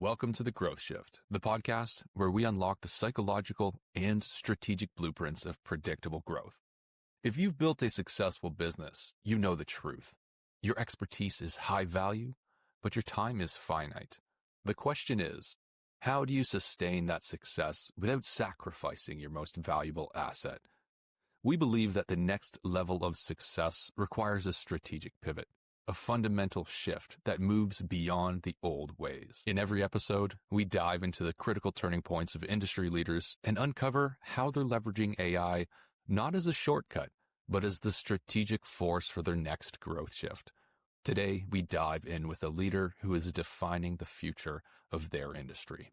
Welcome to The Growth Shift, the podcast where we unlock the psychological and strategic blueprints of predictable growth. If you've built a successful business, you know the truth. Your expertise is high value, but your time is finite. The question is, how do you sustain that success without sacrificing your most valuable asset? We believe that the next level of success requires a strategic pivot, a fundamental shift that moves beyond the old ways. In every episode, we dive into the critical turning points of industry leaders and uncover how they're leveraging AI not as a shortcut, but as the strategic force for their next growth shift. Today, we dive in with a leader who is defining the future of their industry.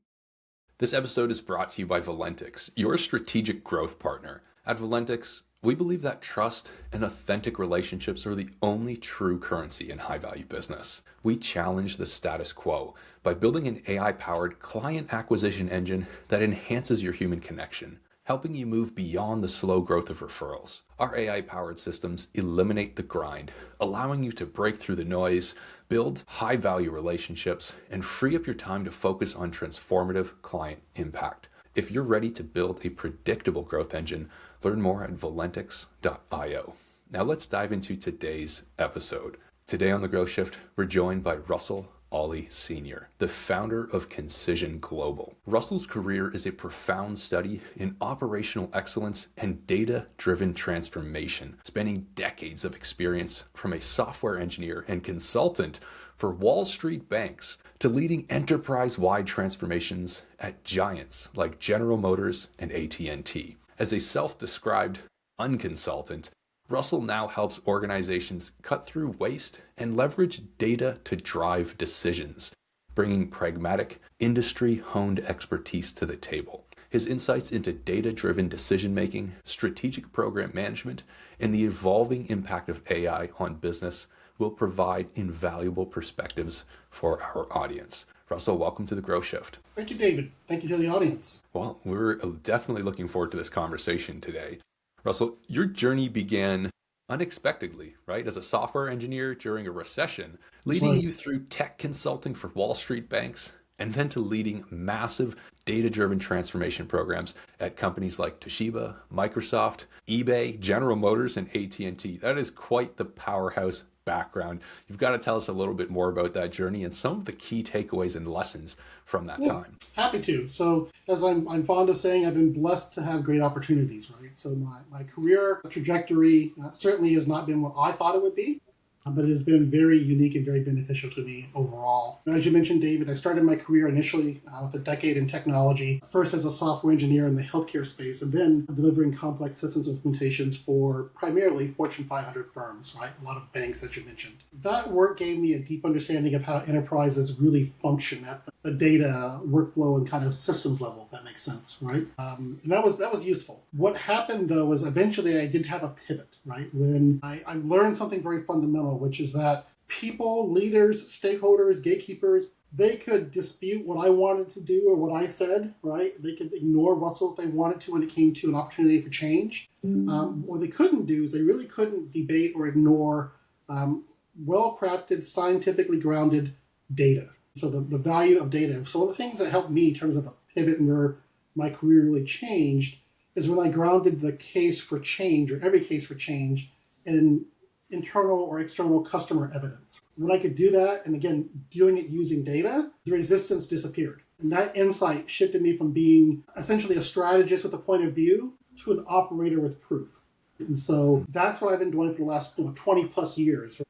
This episode is brought to you by Valentix, your strategic growth partner. At Valentix, we believe that trust and authentic relationships are the only true currency in high-value business. We challenge the status quo by building an AI-powered client acquisition engine that enhances your human connection, helping you move beyond the slow growth of referrals. Our AI-powered systems eliminate the grind, allowing you to break through the noise, build high-value relationships, and free up your time to focus on transformative client impact. If you're ready to build a predictable growth engine, learn more at valentix.io. Now let's dive into today's episode. Today on The Growth Shift, we're joined by Russell Ollie Sr., the founder of Concision Global. Russell's career is a profound study in operational excellence and data-driven transformation, spanning decades of experience from a software engineer and consultant for Wall Street banks to leading enterprise-wide transformations at giants like General Motors and AT&T. As a self-described unconsultant, Russell now helps organizations cut through waste and leverage data to drive decisions, bringing pragmatic, industry-honed expertise to the table. His insights into data-driven decision-making, strategic program management, and the evolving impact of AI on business will provide invaluable perspectives for our audience. Russell, welcome to The Growth Shift. Thank you, David. Thank you to the audience. Well, we're definitely looking forward to this conversation today. Russell, your journey began unexpectedly, right? As a software engineer during a recession, leading you through tech consulting for Wall Street banks, and then to leading massive data-driven transformation programs at companies like Toshiba, Microsoft, eBay, General Motors, and AT&T. That is quite the powerhouse background. You've got to tell us a little bit more about that journey and some of the key takeaways and lessons from that time. Happy to. So as I'm fond of saying, I've been blessed to have great opportunities, right? So my career trajectory certainly has not been what I thought it would be, but it has been very unique and very beneficial to me overall. And as you mentioned, David, I started my career initially with a decade in technology, first as a software engineer in the healthcare space, and then delivering complex systems implementations for primarily Fortune 500 firms, right? A lot of banks, as you mentioned. That work gave me a deep understanding of how enterprises really function at the data workflow and kind of systems level, if that makes sense, right? And that was useful. What happened, though, was eventually I did have a pivot, right? When I learned something very fundamental, which is that people, leaders, stakeholders, gatekeepers, they could dispute what I wanted to do or what I said, right? They could ignore Russell if they wanted to when it came to an opportunity for change. What they couldn't do is they really couldn't debate or ignore well-crafted, scientifically grounded data. So the value of data. So one of the things that helped me in terms of a pivot and where my career really changed is when I grounded the case for change, or every case for change, in internal or external customer evidence. When I could do that, and again, doing it using data, the resistance disappeared. And that insight shifted me from being essentially a strategist with a point of view to an operator with proof. And so that's what I've been doing for the last 20 plus years.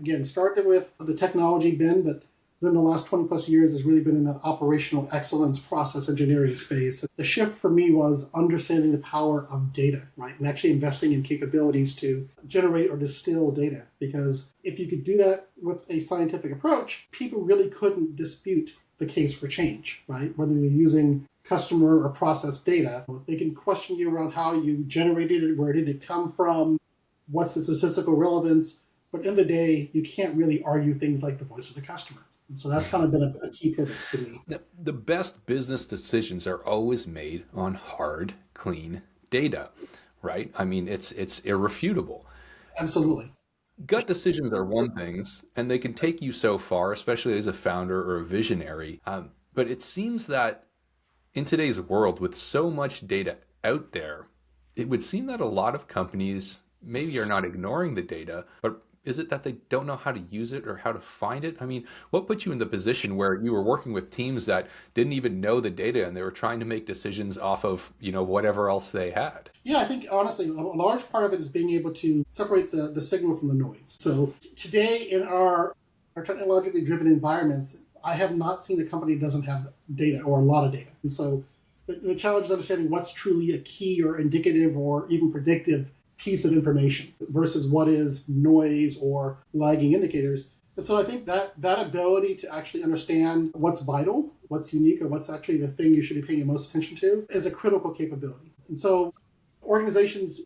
Again, started with the technology bend, but then the last 20 plus years has really been in that operational excellence process engineering space. The shift for me was understanding the power of data, right? And actually investing in capabilities to generate or distill data. Because if you could do that with a scientific approach, people really couldn't dispute the case for change, right? Whether you're using customer or process data, they can question you around how you generated it, where did it come from, what's the statistical relevance. But in the day, you can't really argue things like the voice of the customer. And so that's kind of been a key pivot for me. The best business decisions are always made on hard, clean data, right? I mean, it's irrefutable. Absolutely. Gut decisions are one thing, and they can take you so far, especially as a founder or a visionary. But it seems that in today's world, with so much data out there, it would seem that a lot of companies maybe are not ignoring the data, but is it that they don't know how to use it or how to find it? I mean, what put you in the position where you were working with teams that didn't even know the data and they were trying to make decisions off of, whatever else they had? Yeah, I think honestly, a large part of it is being able to separate the signal from the noise. So today in our technologically driven environments, I have not seen a company that doesn't have data or a lot of data. And so the challenge is understanding what's truly a key or indicative or even predictive piece of information versus what is noise or lagging indicators. And so I think that ability to actually understand what's vital, what's unique, or what's actually the thing you should be paying most attention to is a critical capability. And so organizations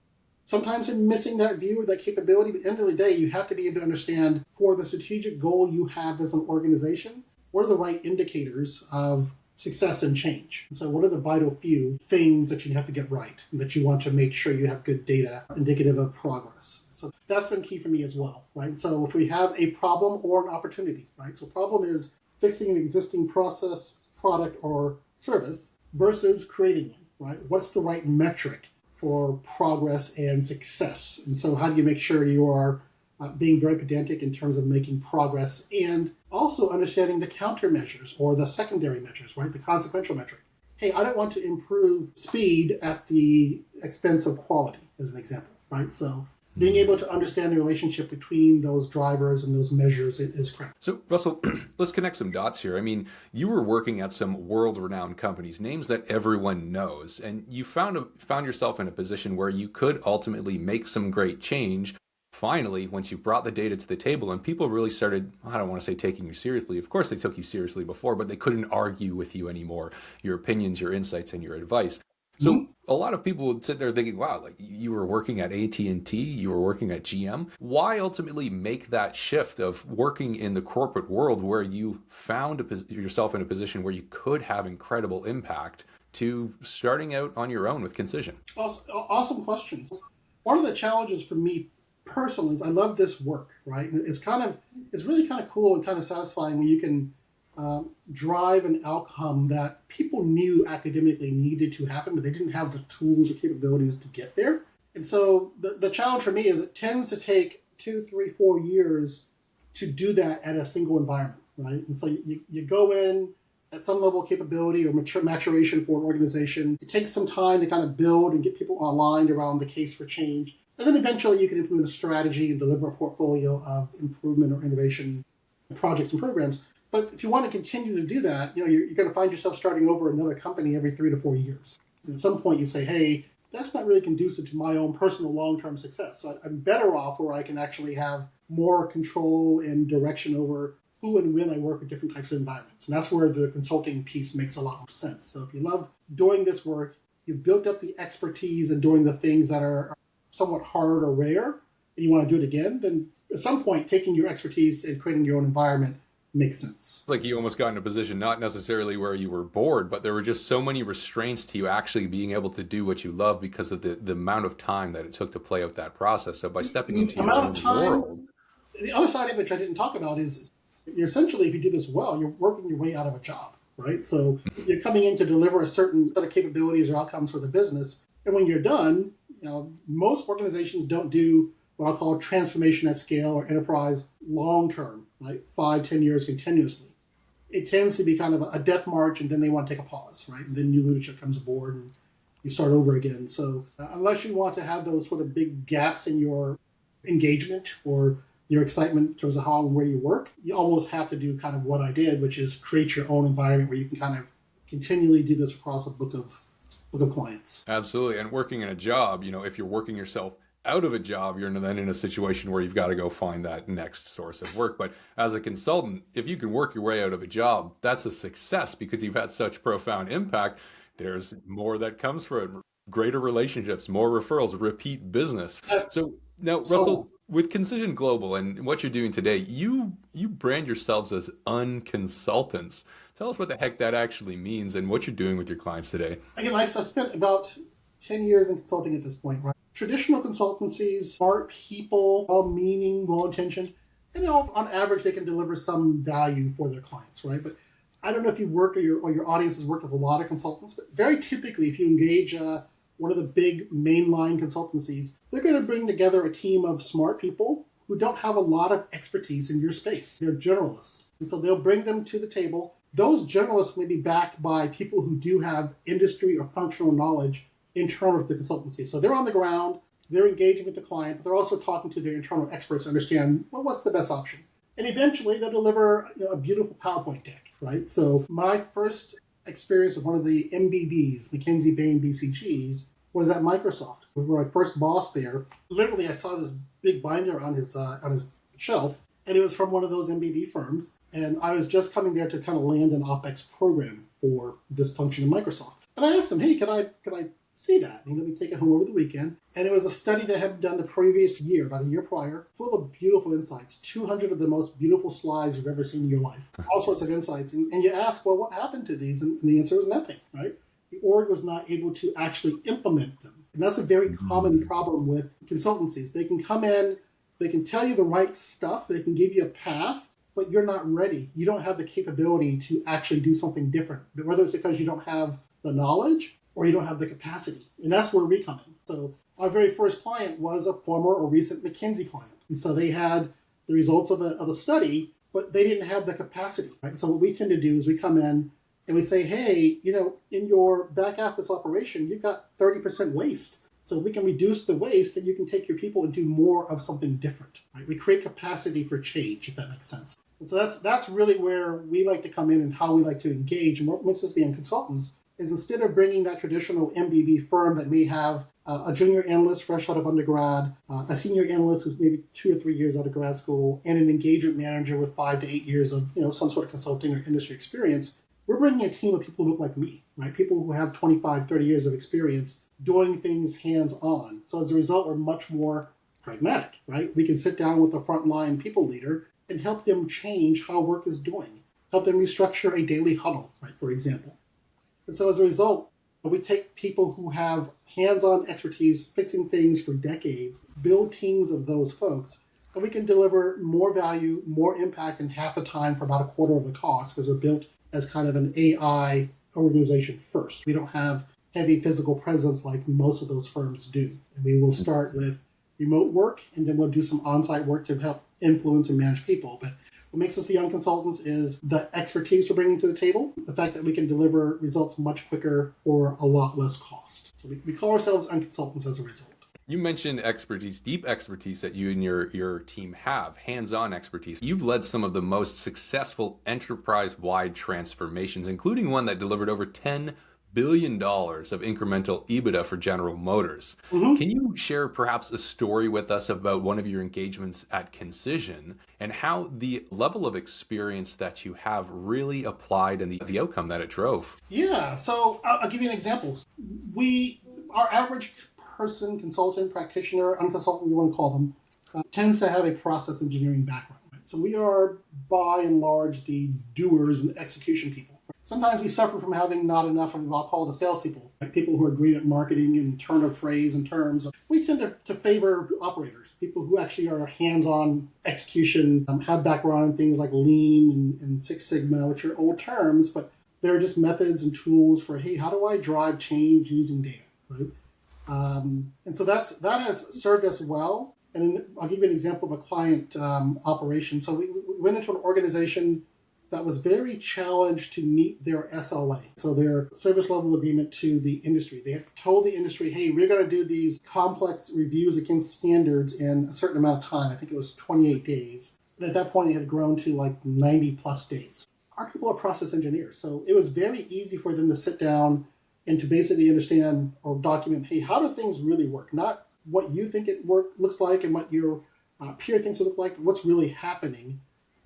sometimes are missing that view or that capability, but at the end of the day, you have to be able to understand for the strategic goal you have as an organization, what are the right indicators of success and change? And so what are the vital few things that you have to get right and that you want to make sure you have good data indicative of progress? So that's been key for me as well, right? So if we have a problem or an opportunity, right? So problem is fixing an existing process, product, or service versus creating one, right? What's the right metric for progress and success? And so how do you make sure you are being very pedantic in terms of making progress and also understanding the countermeasures or the secondary measures, right? The consequential metric. Hey, I don't want to improve speed at the expense of quality, as an example, right? So being able to understand the relationship between those drivers and those measures is critical. So, Russell, let's connect some dots here. I mean, you were working at some world-renowned companies, names that everyone knows, and you found yourself in a position where you could ultimately make some great change. Finally, once you brought the data to the table and people really started, I don't want to say taking you seriously. Of course, they took you seriously before, but they couldn't argue with you anymore, your opinions, your insights, and your advice. So a lot of people would sit there thinking, wow, like you were working at AT&T, you were working at GM. Why ultimately make that shift of working in the corporate world where you found yourself in a position where you could have incredible impact to starting out on your own with Concision? Awesome questions. One of the challenges for me personally is I love this work, right? It's really kind of cool and kind of satisfying when you can drive an outcome that people knew academically needed to happen, but they didn't have the tools or capabilities to get there. And so the challenge for me is it tends to take 2, 3, 4 years to do that at a single environment, right? And so you go in at some level of capability or maturation for an organization. It takes some time to kind of build and get people aligned around the case for change. And then eventually you can implement a strategy and deliver a portfolio of improvement or innovation projects and programs. But if you want to continue to do that, you're going to find yourself starting over another company every 3 to 4 years. And at some point you say, hey, that's not really conducive to my own personal long-term success. So I'm better off where I can actually have more control and direction over who and when I work with different types of environments. And that's where the consulting piece makes a lot more sense. So if you love doing this work, you've built up the expertise in doing the things that are somewhat hard or rare, and you want to do it again, then at some point taking your expertise and creating your own environment makes sense. Like you almost got in a position not necessarily where you were bored, but there were just so many restraints to you actually being able to do what you love because of the amount of time that it took to play out that process. So by stepping into your own world. The other side of which I didn't talk about is you're essentially, if you do this well, you're working your way out of a job, right? So you're coming in to deliver a certain set of capabilities or outcomes for the business. And when you're done, most organizations don't do what I'll call transformation at scale or enterprise long-term, right? 5, 10 years continuously. It tends to be kind of a death march, and then they want to take a pause, right? And then new leadership comes aboard and you start over again. So unless you want to have those sort of big gaps in your engagement or your excitement in terms of how and where you work, you almost have to do kind of what I did, which is create your own environment where you can kind of continually do this across a book of clients. Absolutely. And working in a job, if you're working yourself out of a job, you're then in a situation where you've got to go find that next source of work. But as a consultant, if you can work your way out of a job, that's a success because you've had such profound impact. There's more that comes from it, greater relationships, more referrals, repeat business. So now, Russell, with Concision Global and what you're doing today, you brand yourselves as unconsultants. Tell us what the heck that actually means and what you're doing with your clients today. Again, I've spent about 10 years in consulting at this point, right? Traditional consultancies, smart people, well-meaning, well-intentioned, and on average, they can deliver some value for their clients, right? But I don't know if you work or your audience has worked with a lot of consultants, but very typically, if you engage one of the big mainline consultancies, they're going to bring together a team of smart people who don't have a lot of expertise in your space. They're generalists. And so they'll bring them to the table. Those generalists may be backed by people who do have industry or functional knowledge internal to the consultancy. So they're on the ground, they're engaging with the client, but they're also talking to their internal experts to understand, well, what's the best option? And eventually they'll deliver a beautiful PowerPoint deck, right? So my first experience with one of the MBBs, McKinsey, Bain, BCGs, was at Microsoft. We were my first boss there. Literally, I saw this big binder on his shelf, and it was from one of those MBB firms. And I was just coming there to kind of land an OpEx program for this function in Microsoft. And I asked him, hey, could I see that? And he let me take it home over the weekend. And it was a study that had been done the previous year, about a year prior, full of beautiful insights, 200 of the most beautiful slides you've ever seen in your life, all sorts of insights. And you ask, well, what happened to these? And the answer was nothing, right? The org was not able to actually implement them. And that's a very common problem with consultancies. They can come in, they can tell you the right stuff, they can give you a path, but you're not ready. You don't have the capability to actually do something different, but whether it's because you don't have the knowledge or you don't have the capacity. And that's where we come in. So our very first client was a former or recent McKinsey client. And so they had the results of a study, but they didn't have the capacity, right? So what we tend to do is we come in and we say, hey, in your back office operation, you've got 30% waste. So we can reduce the waste, and you can take your people and do more of something different, right? We create capacity for change, if that makes sense. And so that's really where we like to come in and how we like to engage. And what makes us the end consultants is instead of bringing that traditional MBB firm that may have a junior analyst fresh out of undergrad, a senior analyst who's maybe 2 or 3 years out of grad school, and an engagement manager with 5 to 8 years of some sort of consulting or industry experience, we're bringing a team of people who look like me, right? People who have 25, 30 years of experience doing things hands-on. So as a result, we're much more pragmatic, right? We can sit down with the frontline people leader and help them change how work is doing, help them restructure a daily huddle, right, for example. And so as a result, we take people who have hands-on expertise fixing things for decades, build teams of those folks, and we can deliver more value, more impact in half the time for about a quarter of the cost because we're built as kind of an AI organization first. We don't have heavy physical presence like most of those firms do. And we will start with remote work, and then we'll do some on-site work to help influence and manage people. But what makes us the young consultants is the expertise we're bringing to the table, the fact that we can deliver results much quicker for a lot less cost. So we call ourselves young consultants as a result. You mentioned expertise, deep expertise that you and your team have, hands-on expertise. You've led some of the most successful enterprise-wide transformations, including one that delivered over $10 billion of incremental EBITDA for General Motors. Mm-hmm. Can you share perhaps a story with us about one of your engagements at Concision and how the level of experience that you have really applied and the outcome that it drove? Yeah, so I'll give you an example. Our average person, consultant, practitioner, unconsultant, you want to call them, tends to have a process engineering background. Right? So we are, by and large, the doers and execution people. Sometimes we suffer from having not enough of what I'll call the salespeople, right? People who are great at marketing and turn of phrase and terms. We tend to favor operators, people who actually are hands-on execution, have background in things like Lean and Six Sigma, which are old terms, but they're just methods and tools for, hey, how do I drive change using data, right? And so that has served us well. And I'll give you an example of a client operation. So we went into an organization that was very challenged to meet their SLA, so their service level agreement to the industry. They had told the industry, hey, we're going to do these complex reviews against standards in a certain amount of time. I think it was 28 days. And at that point, it had grown to like 90 plus days. Our people are process engineers, so it was very easy for them to sit down and to basically understand or document, hey, how do things really work? Not what you think it looks like and what your peer thinks it looks like, what's really happening.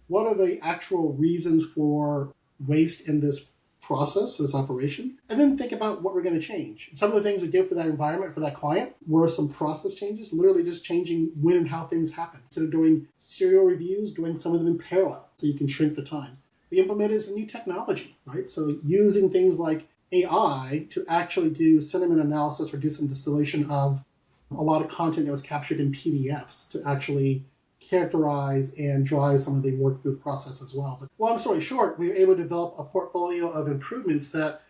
What are the actual reasons for waste in this process, this operation? And then think about what we're going to change. Some of the things we did for that environment, for that client, were some process changes, literally just changing when and how things happen. Instead of doing serial reviews, doing some of them in parallel so you can shrink the time. We implemented some new technology, right? So using things like AI to actually do sentiment analysis or do some distillation of a lot of content that was captured in PDFs to actually characterize and drive some of the work through the process as well. But long story short, we were able to develop a portfolio of improvements that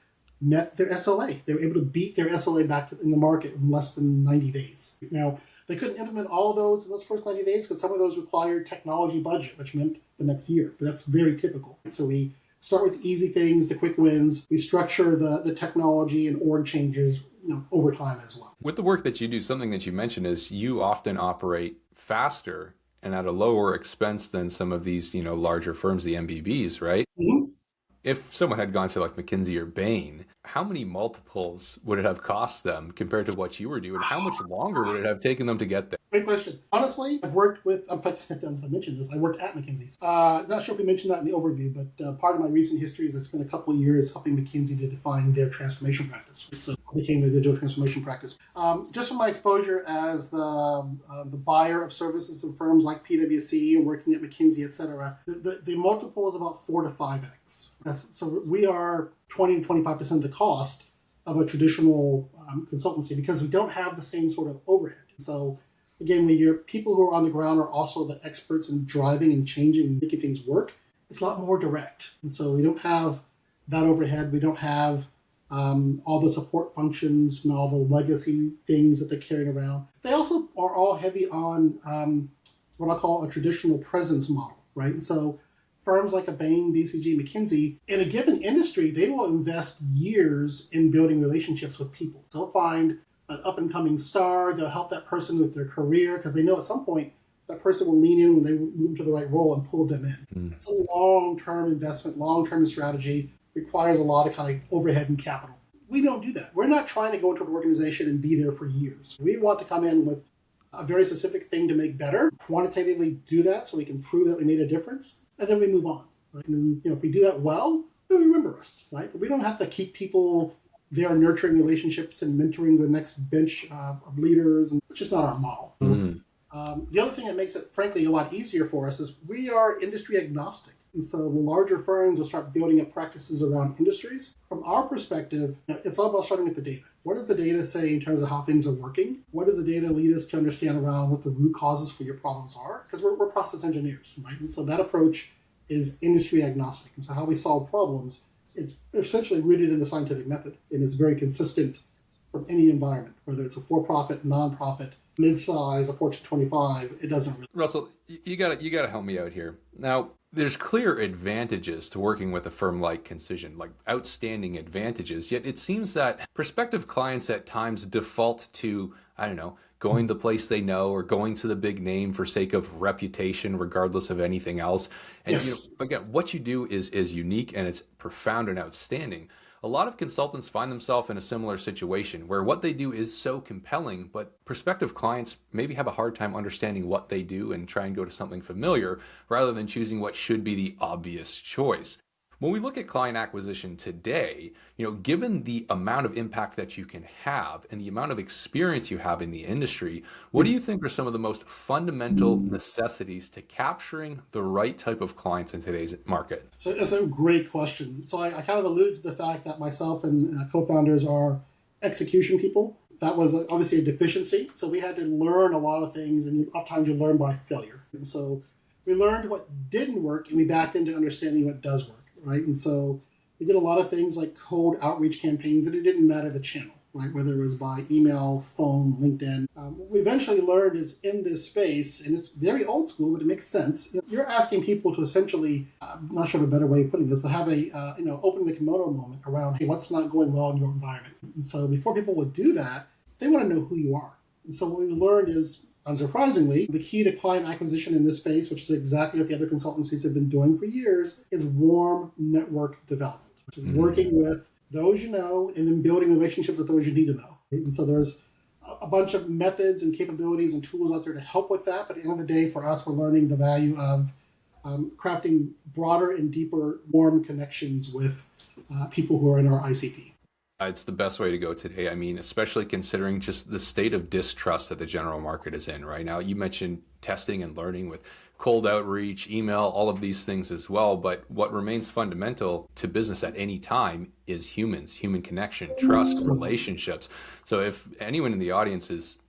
met their SLA. They were able to beat their SLA back in the market in less than 90 days. Now, they couldn't implement all of those in those first 90 days because some of those required technology budget, which meant the next year. But that's very typical. So we start with easy things, the quick wins. We structure the technology and org changes over time as well. With the work that you do, something that you mentioned is you often operate faster and at a lower expense than some of these, larger firms, the MBBs, right? Mm-hmm. If someone had gone to like McKinsey or Bain, how many multiples would it have cost them compared to what you were doing? How much longer would it have taken them to get there? Great question. Honestly, I've worked with, I mentioned this, I worked at McKinsey. Not sure if we mentioned that in the overview, but part of my recent history is I spent a couple of years helping McKinsey to define their transformation practice. So I became the digital transformation practice. Just from my exposure as the buyer of services of firms like PwC and working at McKinsey, et cetera, the multiple is about 4 to 5x. So we are 20 to 25% of the cost of a traditional consultancy because we don't have the same sort of overhead. So again, when your people who are on the ground are also the experts in driving and changing and making things work, it's a lot more direct. And so we don't have that overhead. We don't have all the support functions and all the legacy things that they're carrying around. They also are all heavy on what I call a traditional presence model, right? And so firms like a Bain, BCG, McKinsey, in a given industry, they will invest years in building relationships with people. They'll find an up-and-coming star, they'll help that person with their career because they know at some point that person will lean in when they move to the right role and pull them in. It's a long-term investment, long-term strategy, requires a lot of kind of overhead and capital. We don't do that. We're not trying to go into an organization and be there for years. We want to come in with a very specific thing to make better, quantitatively do that so we can prove that we made a difference, and then we move on. Right? And if we do that well, they'll remember us, right? But we don't have to keep people there nurturing relationships and mentoring the next bench of leaders, and it's just not our model. The other thing that makes it, frankly, a lot easier for us is we are industry agnostic. And so the larger firms will start building up practices around industries. From our perspective, it's all about starting with the data. What does the data say in terms of how things are working? What does the data lead us to understand around what the root causes for your problems are? Because we're process engineers, right? And so that approach is industry agnostic. And so how we solve problems is essentially rooted in the scientific method. And it's very consistent from any environment, whether it's a for-profit, nonprofit, mid-size, a Fortune 25, it doesn't really. Russell, you gotta help me out here. Now, there's clear advantages to working with a firm like Concision, like outstanding advantages, yet it seems that prospective clients at times default to, going the place they know or going to the big name for sake of reputation, regardless of anything else. And Yes. again, what you do is unique and it's profound and outstanding. A lot of consultants find themselves in a similar situation where what they do is so compelling, but prospective clients maybe have a hard time understanding what they do and try and go to something familiar rather than choosing what should be the obvious choice. When we look at client acquisition today, given the amount of impact that you can have and the amount of experience you have in the industry, what do you think are some of the most fundamental necessities to capturing the right type of clients in today's market? So it's a great question. So I kind of alluded to the fact that myself and co-founders are execution people. That was obviously a deficiency. So we had to learn a lot of things, and oftentimes you learn by failure. And so we learned what didn't work, and we backed into understanding what does work, right? And so we did a lot of things like cold outreach campaigns, and it didn't matter the channel, right? Whether it was by email, phone, LinkedIn. What we eventually learned is in this space, and it's very old school, but it makes sense. You're asking people to essentially, I'm not sure of a better way of putting this, but have a, open the kimono moment around, hey, what's not going well in your environment? And so before people would do that, they want to know who you are. And so what we learned is, unsurprisingly, the key to client acquisition in this space, which is exactly what the other consultancies have been doing for years, is warm network development. So working with those you know and then building relationships with those you need to know. And so there's a bunch of methods and capabilities and tools out there to help with that. But at the end of the day, for us, we're learning the value of crafting broader and deeper, warm connections with people who are in our ICP. It's the best way to go today. I mean, especially considering just the state of distrust that the general market is in right now. You mentioned testing and learning with cold outreach, email, all of these things as well. But what remains fundamental to business at any time is humans, human connection, trust, relationships. So if anyone in the audience is,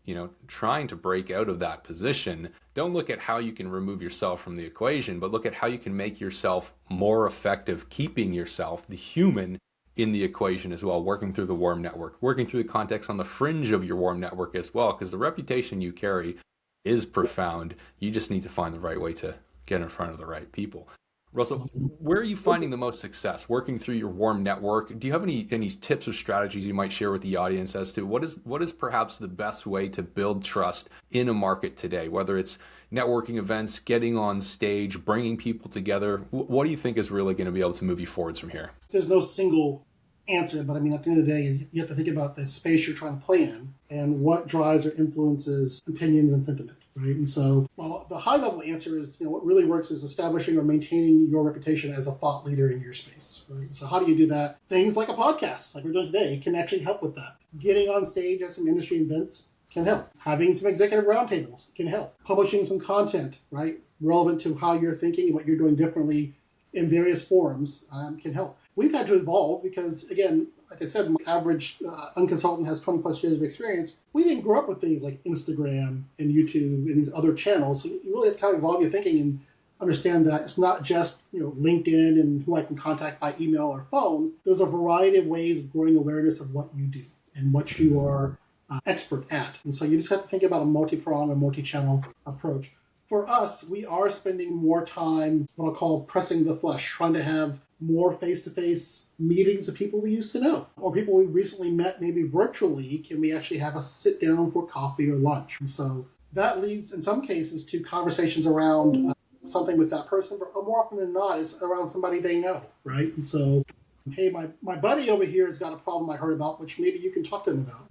trying to break out of that position, don't look at how you can remove yourself from the equation, but look at how you can make yourself more effective, keeping yourself, the human, in the equation as well, working through the warm network, working through the context on the fringe of your warm network as well, because the reputation you carry is profound. You just need to find the right way to get in front of the right people. Russell, where are you finding the most success working through your warm network? Do you have any tips or strategies you might share with the audience as to what is perhaps the best way to build trust in a market today, whether it's networking events, getting on stage, bringing people together? What do you think is really going to be able to move you forwards from here? There's no single answer, but I mean, at the end of the day, you have to think about the space you're trying to play in and what drives or influences opinions and sentiment, right? And so, the high-level answer is, what really works is establishing or maintaining your reputation as a thought leader in your space, right? So how do you do that? Things like a podcast, like we're doing today, can actually help with that. Getting on stage at some industry events can help. Having some executive roundtables can help. Publishing some content, right, relevant to how you're thinking and what you're doing differently in various forums can help. We've had to evolve because, again, like I said, my average unconsultant has 20 plus years of experience. We didn't grow up with things like Instagram and YouTube and these other channels. So you really have to kind of evolve your thinking and understand that it's not just LinkedIn and who I can contact by email or phone. There's a variety of ways of growing awareness of what you do and what you are expert at. And so you just have to think about a multi-pronged or multi-channel approach. For us, we are spending more time, what I'll call pressing the flesh, trying to have more face-to-face meetings with people we used to know or people we recently met maybe virtually. Can we actually have a sit down for coffee or lunch? And so that leads in some cases to conversations around something with that person, but more often than not, it's around somebody they know, right? And so, hey, my buddy over here has got a problem I heard about, which maybe you can talk to them about.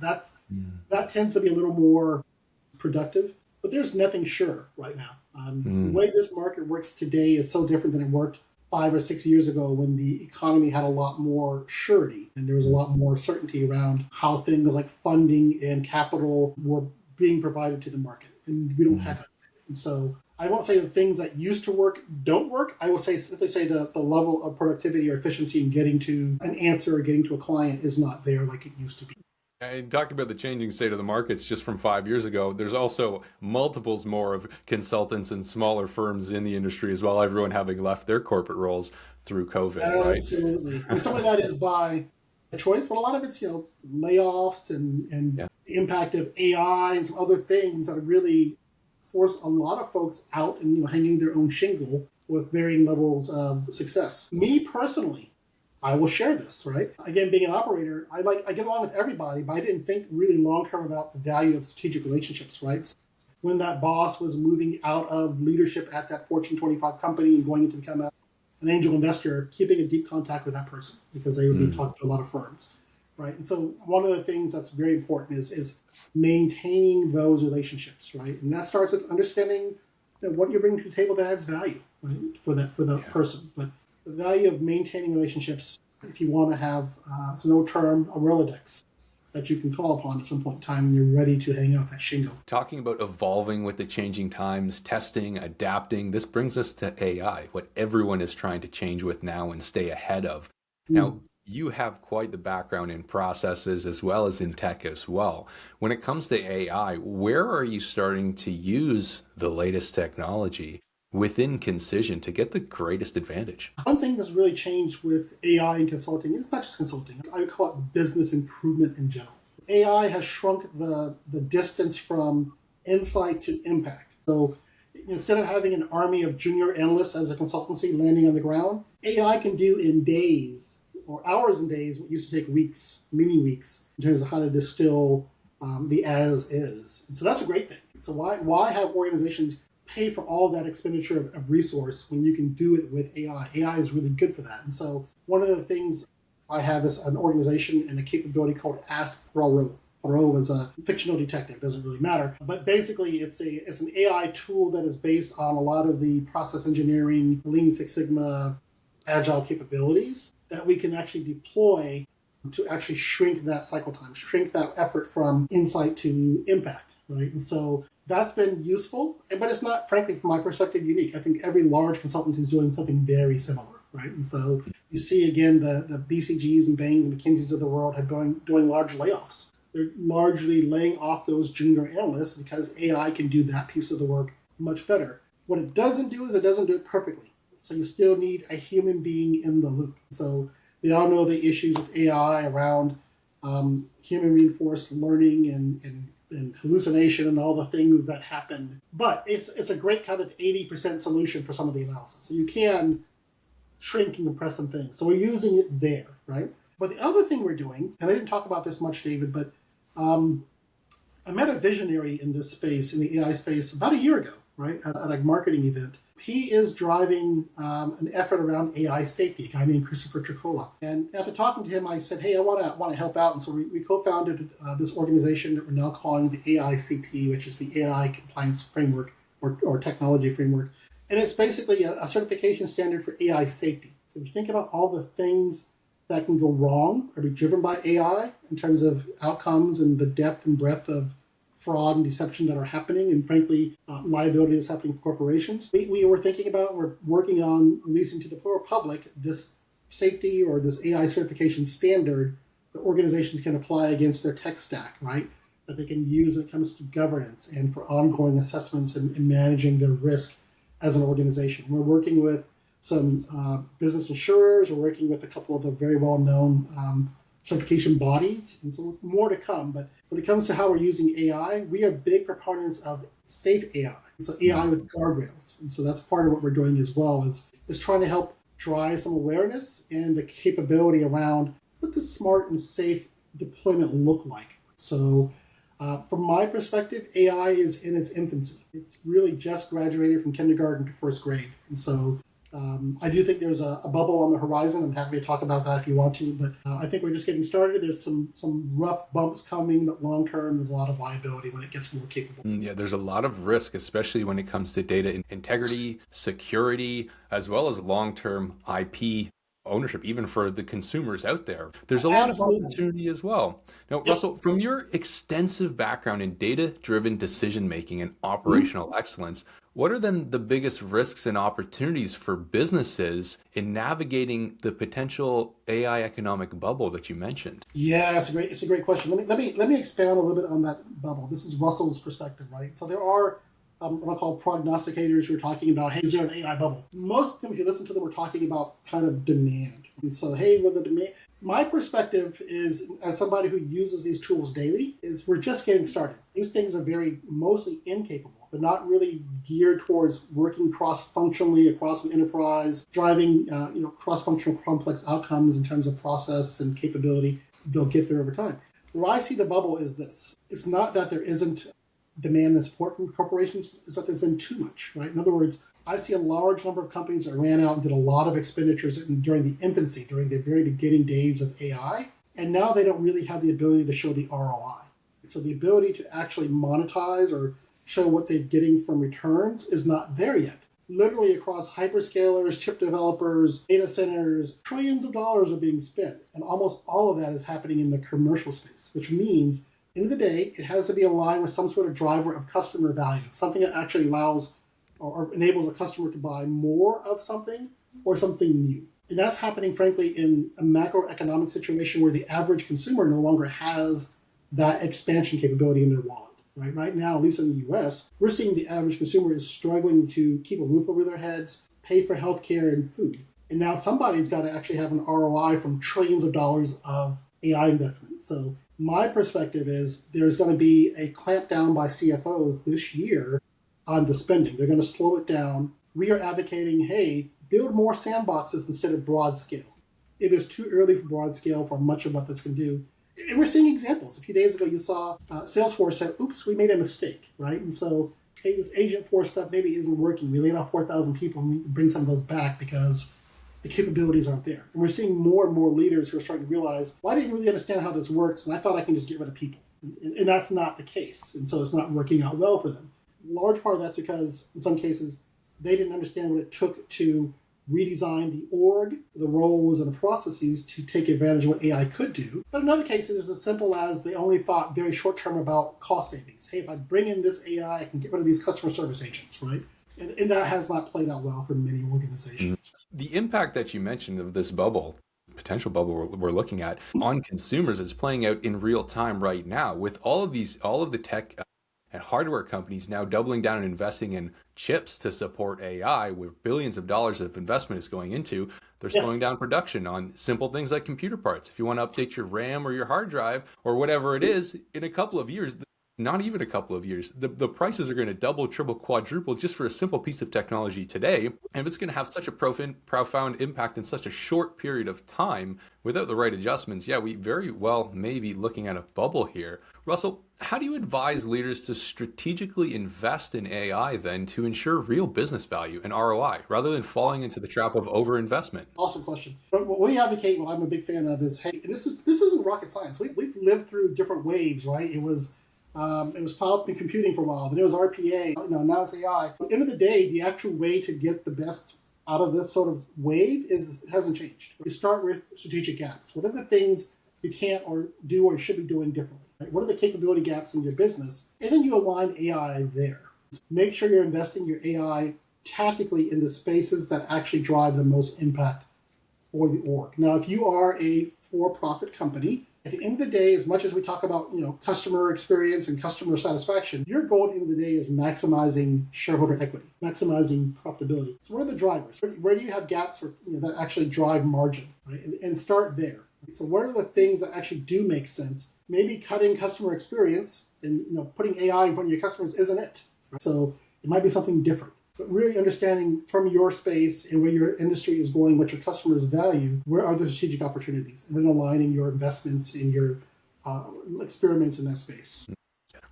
That tends to be a little more productive, but there's nothing sure right now. The way this market works today is so different than it worked 5 or 6 years ago when the economy had a lot more surety and there was a lot more certainty around how things like funding and capital were being provided to the market. And we don't have it. And so I won't say the things that used to work don't work. I will simply say the level of productivity or efficiency in getting to an answer or getting to a client is not there like it used to be. And talking about the changing state of the markets just from 5 years ago, there's also multiples more of consultants and smaller firms in the industry as well, everyone having left their corporate roles through COVID, right? Absolutely. And some of that is by choice, but a lot of it's, layoffs and the impact of AI and some other things that have really forced a lot of folks out and, hanging their own shingle with varying levels of success. Me personally, I will share this, right? Again, being an operator, I get along with everybody, but I didn't think really long-term about the value of strategic relationships, right? So when that boss was moving out of leadership at that Fortune 25 company and going to become an angel investor, keeping a deep contact with that person because they would be talking to a lot of firms, right? And so one of the things that's very important is maintaining those relationships, right? And that starts with understanding what you're bringing to the table that adds value, right, for that person. But the value of maintaining relationships, if you want to have, it's no term, a Rolodex that you can call upon at some point in time when you're ready to hang out that shingle. Talking about evolving with the changing times, testing, adapting, this brings us to AI, what everyone is trying to change with now and stay ahead of. Now, you have quite the background in processes as well as in tech as well. When it comes to AI, where are you starting to use the latest technology within Concision to get the greatest advantage? One thing that's really changed with AI and consulting, it's not just consulting, I would call it business improvement in general. AI has shrunk the distance from insight to impact. So instead of having an army of junior analysts as a consultancy landing on the ground, AI can do in days or hours and days what used to take weeks, many weeks, in terms of how to distill the as is. And so that's a great thing. So why have organizations pay for all that expenditure of resource when you can do it with AI? AI is really good for that. And so one of the things I have is an organization and a capability called Ask Poirot. Poirot is a fictional detective, doesn't really matter. But basically it's an AI tool that is based on a lot of the process engineering, Lean Six Sigma, agile capabilities that we can actually deploy to actually shrink that cycle time, shrink that effort from insight to impact, right? And so That's been useful, but it's not, frankly, from my perspective, unique. I think every large consultancy is doing something very similar, right? And so you see, again, the BCGs and Bains and McKinseys of the world have doing large layoffs. They're largely laying off those junior analysts because AI can do that piece of the work much better. What it doesn't do is it doesn't do it perfectly. So you still need a human being in the loop. So we all know the issues with AI around human reinforced learning and hallucination and all the things that happen. But it's a great kind of 80% solution for some of the analysis. So you can shrink and compress some things. So we're using it there, right? But the other thing we're doing, and I didn't talk about this much, David, but I met a visionary in this space, in the AI space, about a year ago, right, at a marketing event. He is driving an effort around AI safety, a guy named Christopher Tricola. And after talking to him, I said, hey, I want to help out. And so we co-founded this organization that we're now calling the AICT, which is the AI Compliance Framework or Technology Framework. And it's basically a certification standard for AI safety. So if you think about all the things that can go wrong or be driven by AI in terms of outcomes and the depth and breadth of fraud and deception that are happening, and frankly, liability that's happening for corporations. We were thinking about, we're working on releasing to the public this safety or this AI certification standard that organizations can apply against their tech stack, right? That they can use when it comes to governance and for ongoing assessments and managing their risk as an organization. We're working with some business insurers, we're working with a couple of the very well-known certification bodies, and so more to come. But when it comes to how we're using AI, we are big proponents of safe AI. So AI with guardrails. And so that's part of what we're doing as well, is trying to help drive some awareness and the capability around what does smart and safe deployment look like. So from my perspective, AI is in its infancy. It's really just graduated from kindergarten to first grade. And so I do think there's a bubble on the horizon. I'm happy to talk about that if you want to, but I think we're just getting started. There's some rough bumps coming, but long term, there's a lot of viability when it gets more capable. Yeah, there's a lot of risk, especially when it comes to data integrity, security, as well as long-term IP ownership, even for the consumers out there. There's a lot of opportunity as well. Now, Russell, from your extensive background in data-driven decision-making and operational excellence, what are then the biggest risks and opportunities for businesses in navigating the potential AI economic bubble that you mentioned? Yeah, it's a great question. Let me expand a little bit on that bubble. This is Russell's perspective, right? So there are what I call prognosticators who are talking about, hey, is there an AI bubble? Most of them, if you listen to them, are talking about kind of demand. And so, hey, with the demand, my perspective is, as somebody who uses these tools daily, is we're just getting started. These things are mostly incapable. They're not really geared towards working cross-functionally across an enterprise, driving cross-functional complex outcomes in terms of process and capability. They'll get there over time. Where I see the bubble is this. It's not that there isn't demand and support from corporations, is that there's been too much, right? In other words, I see a large number of companies that ran out and did a lot of expenditures during the infancy, during the very beginning days of AI, and now they don't really have the ability to show the ROI. So the ability to actually monetize or show what they're getting from returns is not there yet. Literally across hyperscalers, chip developers, data centers, trillions of dollars are being spent, and almost all of that is happening in the commercial space, which means at the end of the day, it has to be aligned with some sort of driver of customer value, something that actually allows or enables a customer to buy more of something or something new. And that's happening, frankly, in a macroeconomic situation where the average consumer no longer has that expansion capability in their wallet. Right now, at least in the US, we're seeing the average consumer is struggling to keep a roof over their heads, pay for healthcare and food. And now somebody's got to actually have an ROI from trillions of dollars of AI investment. So my perspective is there's going to be a clampdown by CFOs this year on the spending. They're going to slow it down. We are advocating, hey, build more sandboxes instead of broad scale. It is too early for broad scale for much of what this can do. And we're seeing examples. A few days ago, you saw Salesforce said, oops, we made a mistake, right? And so, hey, this Agentforce stuff maybe isn't working. We laid off 4,000 people and we need to bring some of those back because the capabilities aren't there. And we're seeing more and more leaders who are starting to realize, well, I didn't really understand how this works, and I thought I can just get rid of people. And that's not the case. And so it's not working out well for them. A large part of that's because, in some cases, they didn't understand what it took to redesign the org, the roles, and the processes to take advantage of what AI could do. But in other cases, it's as simple as they only thought very short term about cost savings. Hey, if I bring in this AI, I can get rid of these customer service agents, right? And that has not played out well for many organizations. The impact that you mentioned of this bubble, potential bubble we're looking at on consumers is playing out in real time right now with all of the tech and hardware companies now doubling down and investing in chips to support AI, where billions of dollars of investment is going into. They're slowing down production on simple things like computer parts. If you want to update your RAM or your hard drive or whatever it is, in a couple of years, not even a couple of years, the prices are going to double, triple, quadruple just for a simple piece of technology today. And if it's going to have such a profound impact in such a short period of time without the right adjustments, yeah, we very well may be looking at a bubble here. Russell, how do you advise leaders to strategically invest in AI then to ensure real business value and ROI rather than falling into the trap of overinvestment? Awesome question. But what we advocate, what I'm a big fan of is, hey, and this isn't rocket science. We've lived through different waves, right? It was cloud computing for a while, then it was RPA, now it's AI. At the end of the day, the actual way to get the best out of this sort of wave hasn't changed. You start with strategic gaps. What are the things you can't or do or should be doing differently? Right? What are the capability gaps in your business? And then you align AI there. Make sure you're investing your AI tactically into spaces that actually drive the most impact for the org. Now, if you are a for-profit company, at the end of the day, as much as we talk about customer experience and customer satisfaction, your goal at the end of the day is maximizing shareholder equity, maximizing profitability. So what are the drivers? Where do you have gaps that actually drive margin, right? And start there. So what are the things that actually do make sense? Maybe cutting customer experience and putting AI in front of your customers isn't it. Right? So it might be something different. But really understanding from your space and where your industry is going, what your customers value, where are the strategic opportunities, and then aligning your investments in your experiments in that space.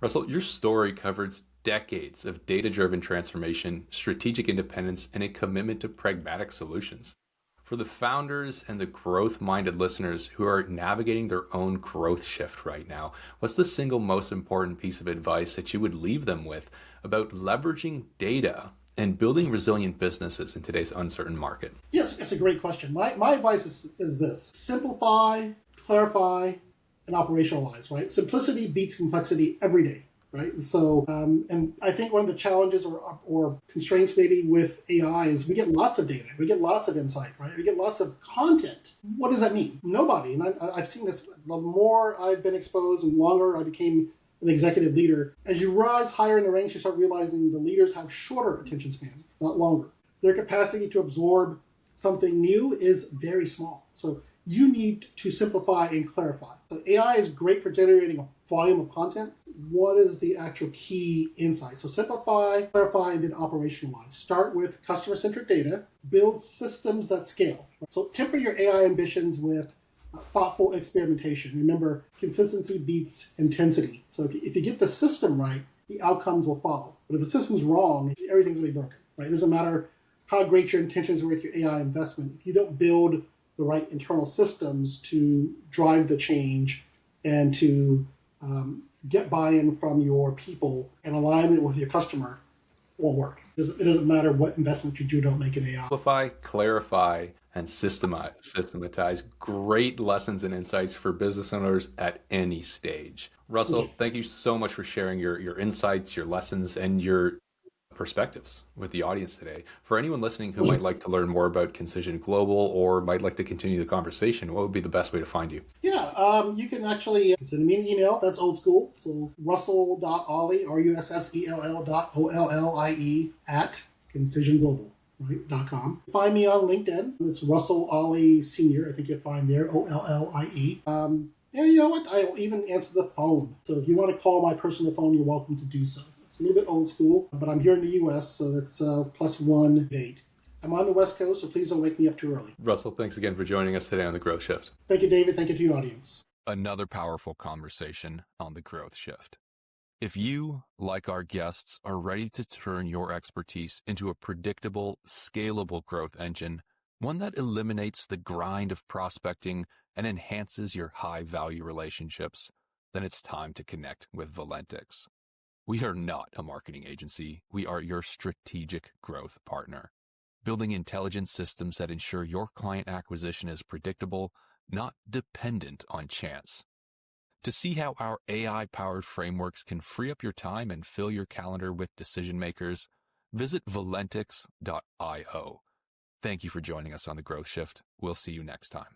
Russell, your story covers decades of data-driven transformation, strategic independence, and a commitment to pragmatic solutions. For the founders and the growth-minded listeners who are navigating their own growth shift right now, what's the single most important piece of advice that you would leave them with about leveraging data and building resilient businesses in today's uncertain market? Yes, it's a great question. My advice is this: simplify, clarify, and operationalize, right? Simplicity beats complexity every day, right? And so, and I think one of the challenges or constraints maybe with AI is we get lots of data, we get lots of insight, right? We get lots of content. What does that mean? Nobody, and I've seen this, the more I've been exposed and longer I became an executive leader, as you rise higher in the ranks, you start realizing the leaders have shorter attention spans, not longer. Their capacity to absorb something new is very small. So you need to simplify and clarify. So AI is great for generating a volume of content. What is the actual key insight? So simplify, clarify, and then operationalize. Start with customer-centric data, build systems that scale. So temper your AI ambitions with thoughtful experimentation. Remember, consistency beats intensity. So if you get the system right, the outcomes will follow. But if the system's wrong, everything's going to be broken, right? It doesn't matter how great your intentions are with your AI investment. If you don't build the right internal systems to drive the change and to get buy-in from your people and alignment with your customer, it won't work. It doesn't matter what investment you do or don't make in AI. Simplify, clarify, and systematize great lessons and insights for business owners at any stage. Russell, thank you so much for sharing your insights, your lessons, and your perspectives with the audience today. For anyone listening who might like to learn more about Concision Global or might like to continue the conversation, what would be the best way to find you? Yeah, you can actually send me an email. That's old school. So russell.ollie, russell.ollie at Concision Global. Right.com. Find me on LinkedIn. It's Russell Ollie Senior. I think you'll find there, OLLIE. And you know what? I'll even answer the phone. So if you want to call my personal phone, you're welcome to do so. It's a little bit old school, but I'm here in the U.S., so that's +1-8. I'm on the West Coast, so please don't wake me up too early. Russell, thanks again for joining us today on The Growth Shift. Thank you, David. Thank you to your audience. Another powerful conversation on The Growth Shift. If you, like our guests, are ready to turn your expertise into a predictable, scalable growth engine, one that eliminates the grind of prospecting and enhances your high-value relationships, then it's time to connect with Valentix. We are not a marketing agency. We are your strategic growth partner. building intelligent systems that ensure your client acquisition is predictable, not dependent on chance. To see how our AI-powered frameworks can free up your time and fill your calendar with decision makers, visit Valentix.io. Thank you for joining us on The Growth Shift. We'll see you next time.